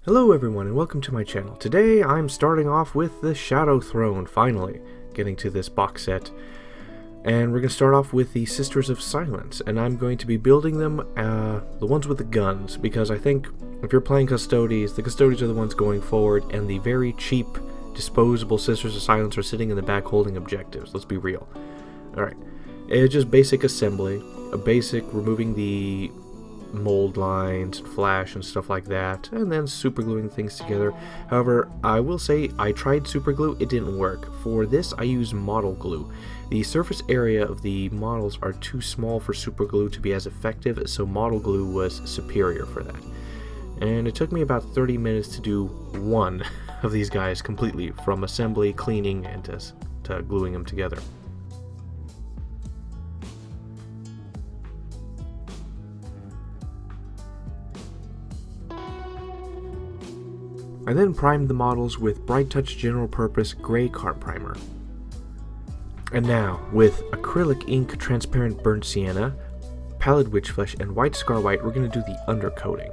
Hello everyone and welcome to my channel. Today I'm starting off with the Shadow Throne, finally getting to this box set. And we're going to start off with the Sisters of Silence, and I'm going to be building them, the ones with the guns, because I think if you're playing Custodes, the Custodes are the ones going forward, and the very cheap, disposable Sisters of Silence are sitting in the back holding objectives. Let's be real. Alright, it's just basic assembly, a basic removing the mold lines, flash and stuff like that, and then super gluing things together. However, I will say I tried super glue, it didn't work. For this I used model glue. The surface area of the models are too small for super glue to be as effective, so model glue was superior for that. And it took me about 30 minutes to do one of these guys completely, from assembly, cleaning, and to gluing them together. I then primed the models with Bright Touch General Purpose Gray Cart Primer. And now, with acrylic ink transparent burnt sienna, pallid witch flesh, and white scar white, we're going to do the undercoating.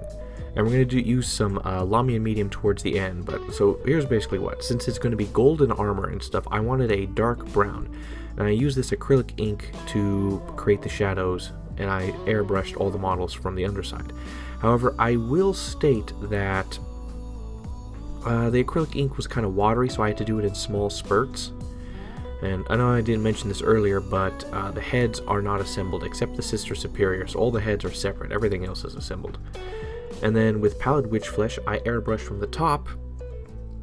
And we're going to use some Lamian medium towards the end. But so here's basically what. Since it's going to be golden armor and stuff, I wanted a dark brown. And I used this acrylic ink to create the shadows, and I airbrushed all the models from the underside. However, I will state that the acrylic ink was kind of watery, so I had to do it in small spurts. And I know I didn't mention this earlier, but the heads are not assembled except the Sister Superior, so all the heads are separate, everything else is assembled. And then with pallid witch flesh, I airbrushed from the top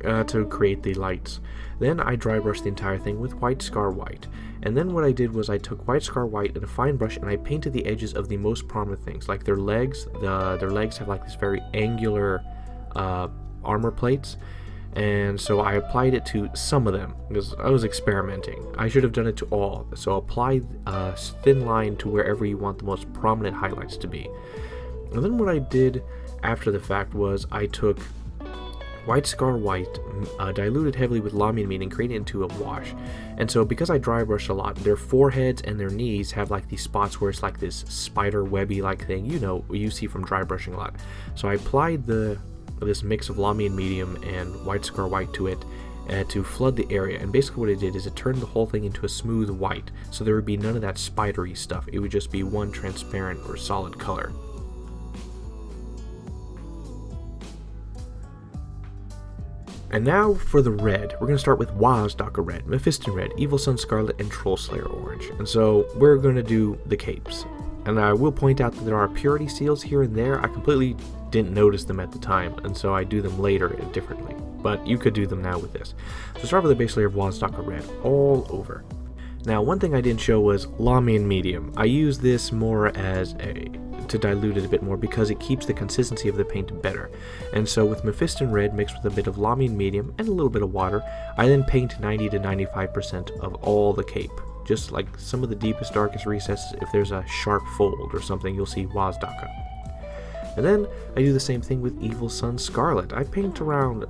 to create the lights. Then I dry brushed the entire thing with white scar white. And then what I did was I took white scar white and a fine brush and I painted the edges of the most prominent things, like their legs. Their legs have like this very angular armor plates, and so I applied it to some of them because I was experimenting. I should have done it to all, so apply a thin line to wherever you want the most prominent highlights to be. And then what I did after the fact was I took white scar white, diluted heavily with Lamian medium, and created it into a wash. And so because I dry brushed a lot, their foreheads and their knees have like these spots where it's like this spider webby like thing, you know, you see from dry brushing a lot. So I applied this mix of Lamian medium and white scar white to it to flood the area, and basically what it did is it turned the whole thing into a smooth white, so there would be none of that spidery stuff. It would just be one transparent or solid color. And now for the red. We're going to start with Wazdaka red, Mephiston red, Evil Sun scarlet, and Troll Slayer orange. And so we're going to do the capes. And I will point out that there are purity seals here and there. I completely didn't notice them at the time, and so I do them later differently. But you could do them now with this. So start with the base layer of Wazdaka red all over. Now, one thing I didn't show was Lamian medium. I use this more as to dilute it a bit more because it keeps the consistency of the paint better. And so with Mephiston red mixed with a bit of Lamian medium and a little bit of water, I then paint 90 to 95% of all the cape. Just like some of the deepest, darkest recesses, if there's a sharp fold or something, you'll see Wazdaka. And then I do the same thing with Evil Sun Scarlet. I paint around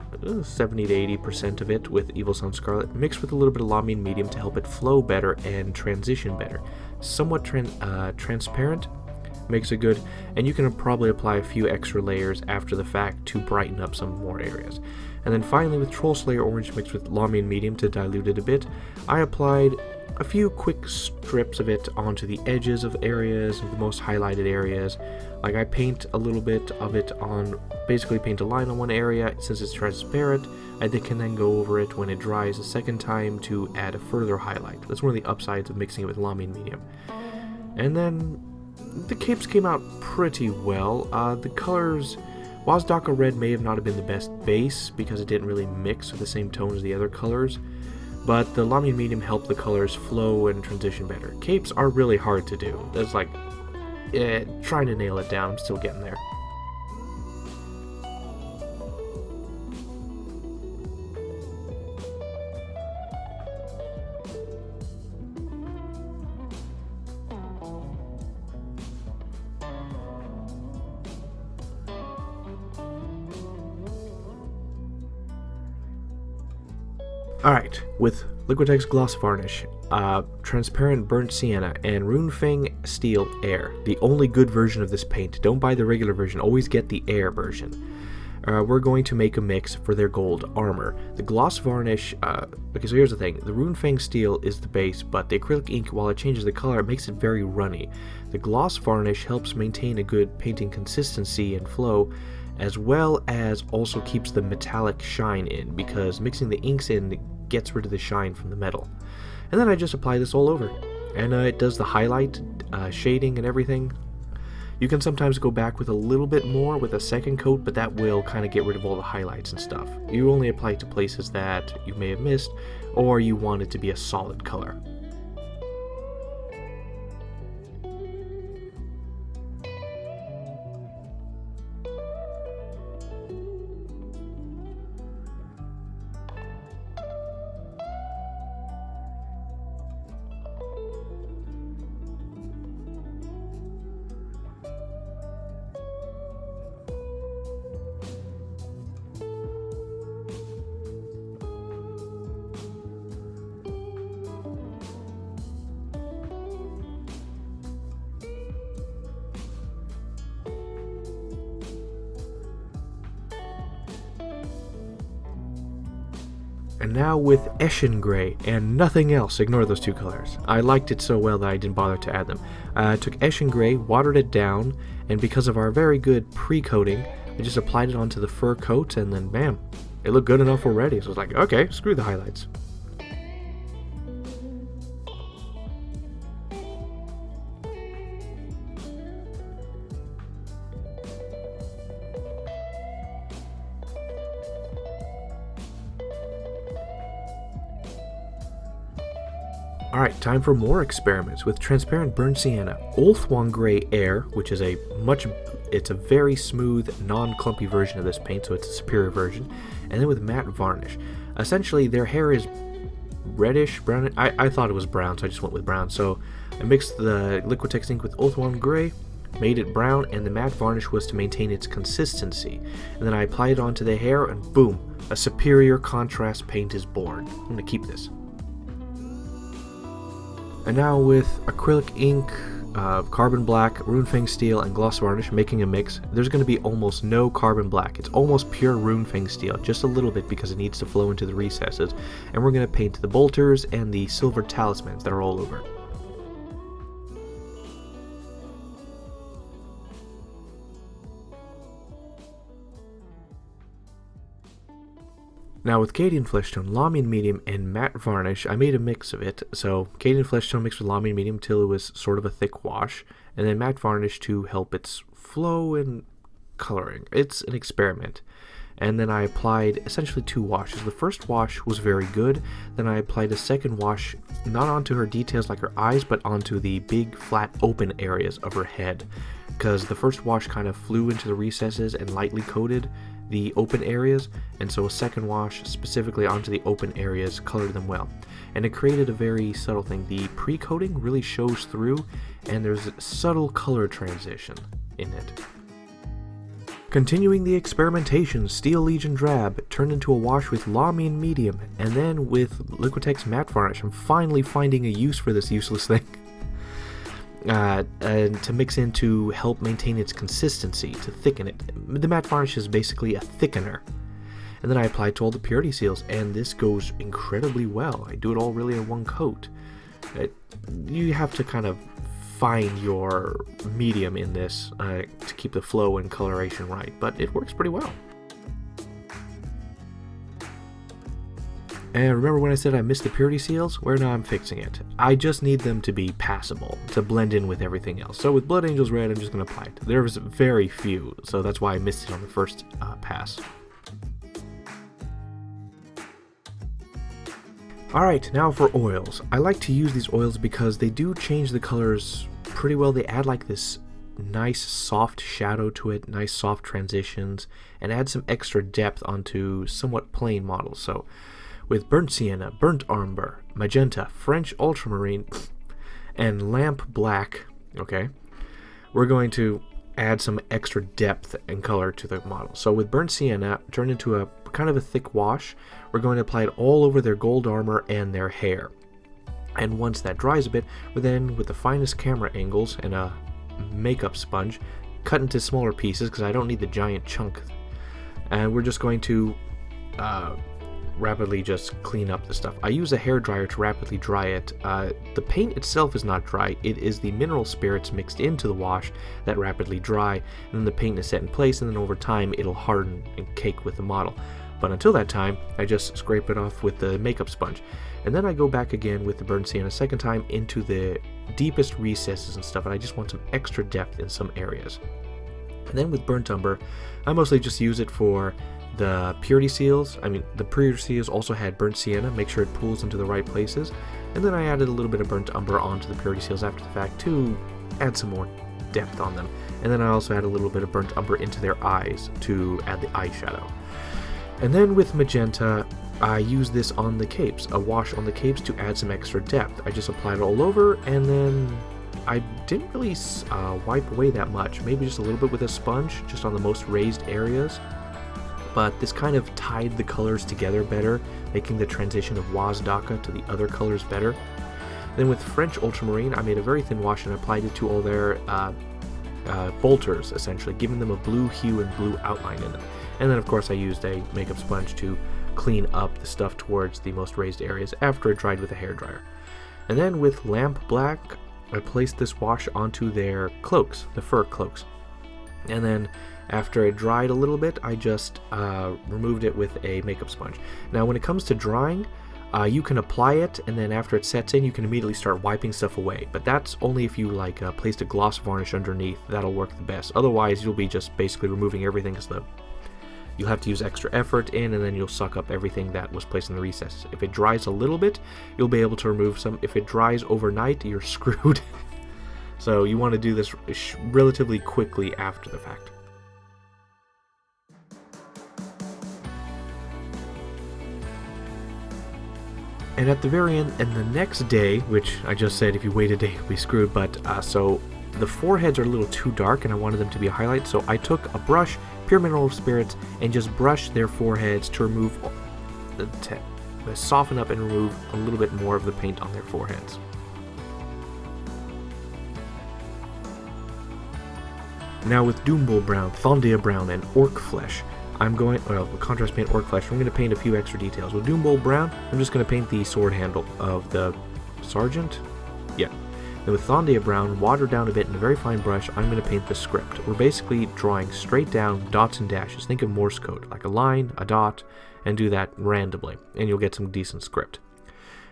70 to 80% of it with Evil Sun Scarlet, mixed with a little bit of Lamian medium to help it flow better and transition better. Somewhat transparent makes it good, and you can probably apply a few extra layers after the fact to brighten up some more areas. And then finally with Troll Slayer orange mixed with Lamian medium to dilute it a bit, I applied a few quick strips of it onto the edges of areas, of the most highlighted areas. Like I paint a little bit of it on, basically paint a line on one area. Since it's transparent, I can then go over it when it dries a second time to add a further highlight. That's one of the upsides of mixing it with Lamian medium. And then the capes came out pretty well. The colors, Wazdaka red may have not have been the best base because it didn't really mix with the same tone as the other colors, but the Lamian medium helped the colors flow and transition better. Capes are really hard to do. It's like trying to nail it down. I'm still getting there. Alright, with Liquitex Gloss Varnish, Transparent Burnt Sienna, and Runefang Steel Air, the only good version of this paint. Don't buy the regular version, always get the Air version. we're going to make a mix for their gold armor. The gloss varnish, okay, so here's the thing. The Runefang steel is the base, but the acrylic ink, while it changes the color, it makes it very runny. The gloss varnish helps maintain a good painting consistency and flow, as well as also keeps the metallic shine in, because mixing the inks in gets rid of the shine from the metal. And then I just apply this all over, and it does the highlight, shading, and everything. You can sometimes go back with a little bit more with a second coat, but that will kind of get rid of all the highlights and stuff. You only apply it to places that you may have missed, or you want it to be a solid color. And now with Echen Grey and nothing else. Ignore those two colors. I liked it so well that I didn't bother to add them. I took Echen Grey, watered it down, and because of our very good pre-coating, I just applied it onto the fur coat, and then bam, it looked good enough already. So I was like, okay, screw the highlights. Alright, time for more experiments with transparent burnt sienna, Ulthuan Grey Air, which is it's a very smooth, non-clumpy version of this paint, so it's a superior version, and then with matte varnish. Essentially, their hair is reddish, brown. I thought it was brown, so I just went with brown. So I mixed the Liquitex ink with Ulthuan Grey, made it brown, and the matte varnish was to maintain its consistency. And then I applied it onto the hair, and boom, a superior contrast paint is born. I'm going to keep this. And now with acrylic ink, carbon black, Runefang steel, and gloss varnish making a mix, there's going to be almost no carbon black. It's almost pure Runefang steel, just a little bit because it needs to flow into the recesses. And we're going to paint the bolters and the silver talismans that are all over. Now with Cadian Fleshtone, Lamian Medium, and Matte Varnish, I made a mix of it. So Cadian Fleshtone mixed with Lamian Medium till it was sort of a thick wash, and then Matte Varnish to help its flow and coloring. It's an experiment. And then I applied essentially 2 washes. The first wash was very good, then I applied a second wash, not onto her details like her eyes, but onto the big flat open areas of her head. Because the first wash kind of flew into the recesses and lightly coated the open areas, and so a second wash specifically onto the open areas colored them well. And it created a very subtle thing. The pre-coating really shows through, and there's a subtle color transition in it. Continuing the experimentation, Steel Legion Drab turned into a wash with Lamian Medium, and then with Liquitex Matte Varnish. I'm finally finding a use for this useless thing. And to mix in to help maintain its consistency, to thicken it. The matte varnish is basically a thickener. And then I apply it to all the purity seals, and this goes incredibly well. I do it all really in one coat. You have to kind of find your medium in this to keep the flow and coloration right, but it works pretty well. And remember when I said I missed the purity seals? Well, now I'm fixing it. I just need them to be passable, to blend in with everything else. So with Blood Angels Red, I'm just going to apply it. There's very few, so that's why I missed it on the first pass. Alright, now for oils. I like to use these oils because they do change the colors pretty well. They add like this nice soft shadow to it, nice soft transitions, and add some extra depth onto somewhat plain models. So with Burnt Sienna, Burnt Amber, Magenta, French Ultramarine, and Lamp Black, okay, we're going to add some extra depth and color to the model. So with Burnt Sienna, turn into a kind of a thick wash, we're going to apply it all over their gold armor and their hair. And once that dries a bit, we're then, with the finest camera angles and a makeup sponge, cut into smaller pieces because I don't need the giant chunk. and we're just going to rapidly just clean up the stuff. I use a hairdryer to rapidly dry it. The paint itself is not dry, it is the mineral spirits mixed into the wash that rapidly dry, and then the paint is set in place, and then over time it'll harden and cake with the model. But until that time, I just scrape it off with the makeup sponge. And then I go back again with the burnt sienna a second time into the deepest recesses and stuff, and I just want some extra depth in some areas. And then with burnt umber, I mostly just use it for the purity seals. I mean, the purity seals also had burnt sienna, make sure it pools into the right places. And then I added a little bit of burnt umber onto the purity seals after the fact to add some more depth on them. And then I also add a little bit of burnt umber into their eyes to add the eyeshadow. And then with magenta, I use this on the capes, a wash on the capes to add some extra depth. I just applied it all over, and then I didn't really wipe away that much, maybe just a little bit with a sponge, just on the most raised areas. But this kind of tied the colors together better, making the transition of Waz Daka to the other colors better. Then with French Ultramarine, I made a very thin wash and applied it to all their bolters, essentially, giving them a blue hue and blue outline in them. And then of course I used a makeup sponge to clean up the stuff towards the most raised areas after it dried with a hairdryer. And then with Lamp Black, I placed this wash onto their cloaks, the fur cloaks. And then after it dried a little bit, I just removed it with a makeup sponge. Now when it comes to drying, you can apply it, and then after it sets in, you can immediately start wiping stuff away. But that's only if you placed a gloss varnish underneath. That'll work the best. Otherwise, you'll be just basically removing everything, because you'll have to use extra effort in, and then you'll suck up everything that was placed in the recesses. If it dries a little bit, you'll be able to remove some. If it dries overnight, you're screwed. So you want to do this relatively quickly after the fact. And at the very end, and the next day, which I just said if you wait a day you'll be screwed, but so the foreheads are a little too dark and I wanted them to be a highlight, so I took a brush, pure mineral spirits, and just brushed their foreheads to remove, to soften up and remove a little bit more of the paint on their foreheads. Now with Doombull Brown, Thondia Brown, and Orc Flesh, I'm going, well, contrast paint Orc Flesh, I'm going to paint a few extra details. With Doombull Brown, I'm just going to paint the sword handle of the Sergeant. Yeah. Then with Thondia Brown, watered down a bit in a very fine brush, I'm going to paint the script. We're basically drawing straight down dots and dashes. Think of Morse code, like a line, a dot, and do that randomly, and you'll get some decent script.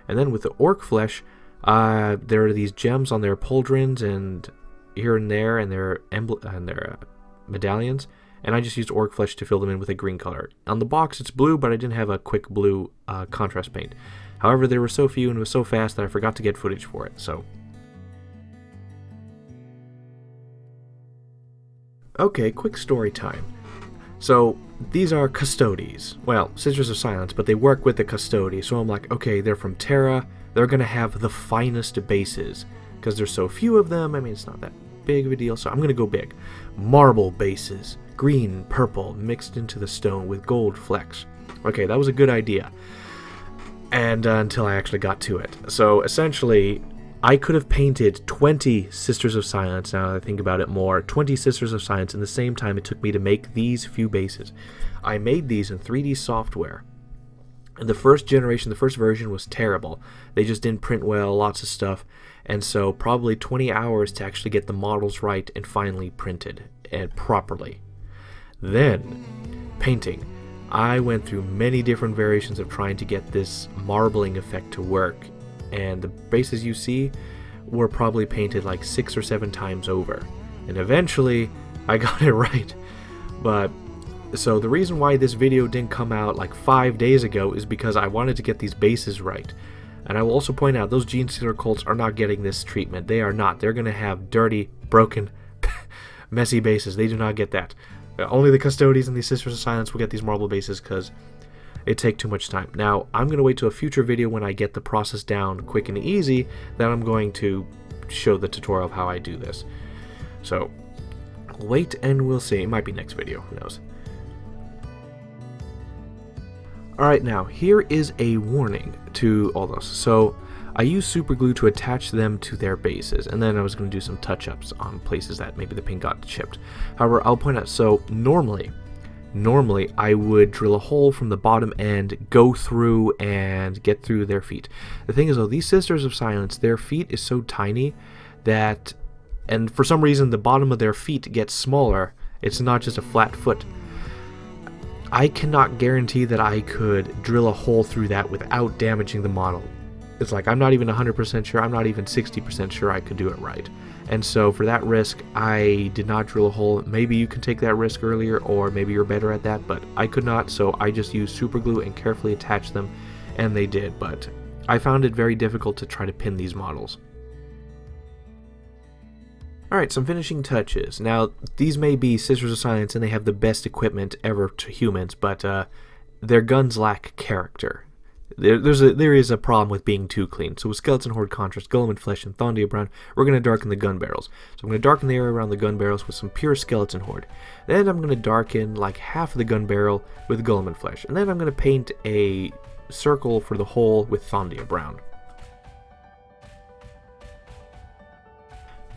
And then with the Orc Flesh, there are these gems on their pauldrons and here and there, and their medallions, and I just used Orc Flesh to fill them in with a green color. On the box it's blue, but I didn't have a quick blue contrast paint. However, there were so few and it was so fast that I forgot to get footage for it, so... Okay, quick story time. So, these are Custodes. Well, Sisters of Silence, but they work with the Custodi, so I'm like, okay, they're from Terra, they're gonna have the finest bases. Because there's so few of them, I mean, it's not that big of a deal, so I'm gonna go big. Marble bases, green, purple, mixed into the stone with gold flecks. Okay, that was a good idea. And until I actually got to it. So, essentially, I could have painted 20 Sisters of Silence, now that I think about it more, 20 Sisters of Silence in the same time it took me to make these few bases. I made these in 3D software. And the first generation, the first version was terrible. They just didn't print well, lots of stuff, and so probably 20 hours to actually get the models right and finally printed and properly. Then, painting. I went through many different variations of trying to get this marbling effect to work, and the bases you see were probably painted like 6 or 7 times over. And eventually, I got it right. But, so the reason why this video didn't come out like 5 days ago is because I wanted to get these bases right. And I will also point out, those Gene Stealer cults are not getting this treatment. They are not. They're going to have dirty, broken, messy bases. They do not get that. Only the Custodies and the Sisters of Silence will get these marble bases because it takes too much time. Now, I'm going to wait to a future video when I get the process down quick and easy, then I'm going to show the tutorial of how I do this. So, wait and we'll see. It might be next video, who knows. Alright, now, here is a warning to all those. So, I use super glue to attach them to their bases, and then I was going to do some touch-ups on places that maybe the paint got chipped. However, I'll point out, so normally, normally I would drill a hole from the bottom end, go through, and get through their feet. The thing is though, these Sisters of Silence, their feet is so tiny that, and for some reason the bottom of their feet gets smaller. It's not just a flat foot. I cannot guarantee that I could drill a hole through that without damaging the model. It's like I'm not even 100% sure, I'm not even 60% sure I could do it right. And so for that risk, I did not drill a hole. Maybe you can take that risk earlier, or maybe you're better at that, but I could not, so I just used super glue and carefully attached them, and they did, but I found it very difficult to try to pin these models. Alright, some finishing touches. Now, these may be Sisters of Silence and they have the best equipment ever to humans, but their guns lack character. There is a problem with being too clean. So with Skeleton Horde Contrast, Golem and Flesh, and Thondia Brown, we're going to darken the gun barrels. So I'm going to darken the area around the gun barrels with some pure Skeleton Horde. Then I'm going to darken like half of the gun barrel with Golem and Flesh. And then I'm going to paint a circle for the hole with Thondia Brown.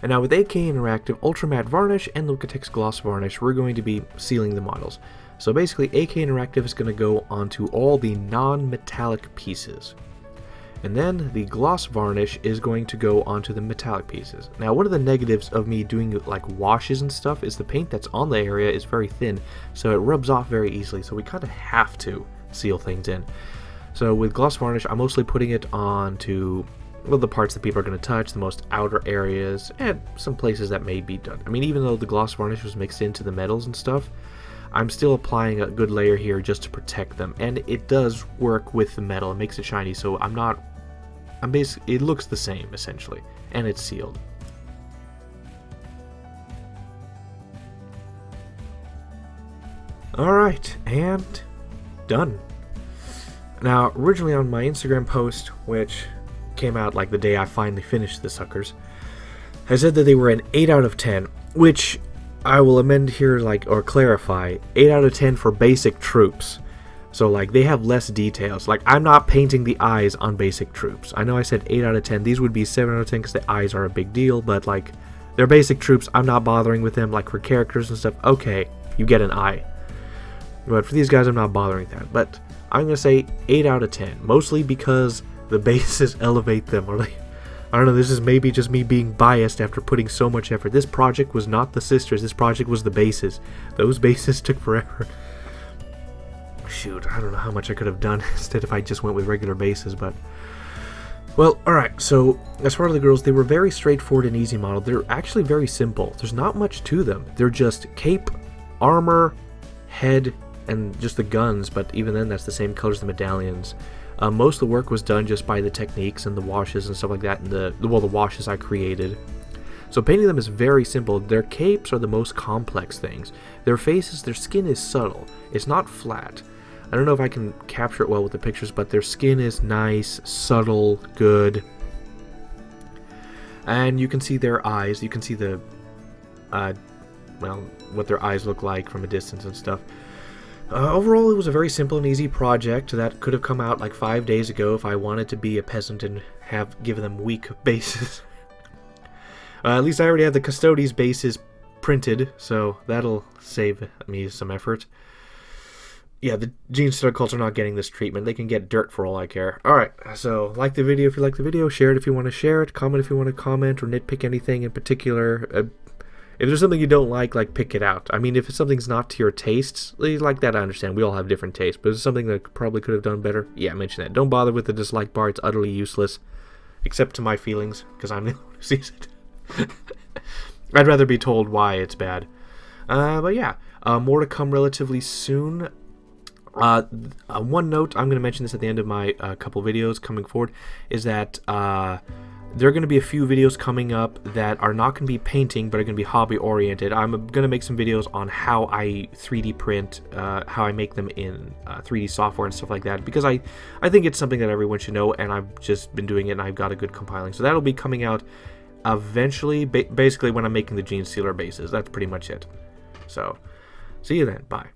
And now with AK Interactive, Ultra Matte Varnish, and Liquitex Gloss Varnish, we're going to be sealing the models. So basically, AK Interactive is going to go onto all the non-metallic pieces. And then the Gloss Varnish is going to go onto the metallic pieces. Now, one of the negatives of me doing like washes and stuff is the paint that's on the area is very thin, so it rubs off very easily, so we kind of have to seal things in. So with Gloss Varnish, I'm mostly putting it onto, well, the parts that people are going to touch, the most outer areas, and some places that may be done. I mean, even though the Gloss Varnish was mixed into the metals and stuff, I'm still applying a good layer here just to protect them, and it does work with the metal. It makes it shiny, so it looks the same essentially, and it's sealed. Alright, and done. Now, originally on my Instagram post, which came out like the day I finally finished the suckers, I said that they were an 8 out of 10, which I will amend here, like, or clarify, 8 out of 10 for basic troops. So, like, they have less details. Like, I'm not painting the eyes on basic troops. I know I said 8 out of 10. These would be 7 out of 10 because the eyes are a big deal, but, like, they're basic troops. I'm not bothering with them. Like, for characters and stuff, okay, you get an eye. But for these guys, I'm not bothering that. But I'm going to say 8 out of 10, mostly because the bases elevate them. Or like, I don't know, this is maybe just me being biased after putting so much effort. This project was not the sisters, this project was the bases. Those bases took forever. Shoot, I don't know how much I could have done instead if I just went with regular bases, but... Well, alright, so as far as the girls, they were very straightforward and easy model. They're actually very simple. There's not much to them. They're just cape, armor, head, and just the guns, but even then that's the same colors as the medallions. Most of the work was done just by the techniques and the washes and stuff like that, and the washes I created. So painting them is very simple. Their capes are the most complex things. Their faces, their skin is subtle. It's not flat. I don't know if I can capture it well with the pictures, but their skin is nice, subtle, good. And you can see their eyes. You can see the, well, what their eyes look like from a distance and stuff. Overall, it was a very simple and easy project that could have come out like 5 days ago if I wanted to be a peasant and have given them weak bases. At least I already have the Custodes bases printed, so that'll save me some effort. Yeah, the Gene Stud cults are not getting this treatment. They can get dirt for all I care. Alright, so like the video if you like the video, share it if you want to share it, comment if you want to comment, or nitpick anything in particular. If there's something you don't like pick it out. I mean, if something's not to your tastes, like that I understand. We all have different tastes. But if it's something that probably could have done better, yeah, mention that. Don't bother with the dislike bar. It's utterly useless. Except to my feelings, because I'm the one who sees it. I'd rather be told why it's bad. But yeah, more to come relatively soon. One note, I'm going to mention this at the end of my couple videos coming forward, is that... there are going to be a few videos coming up that are not going to be painting, but are going to be hobby oriented. I'm going to make some videos on how I 3D print, how I make them in 3D software and stuff like that, because I think it's something that everyone should know, and I've just been doing it and I've got a good compiling. So that'll be coming out eventually, basically when I'm making the Gene Sealer bases. That's pretty much it. So, see you then. Bye.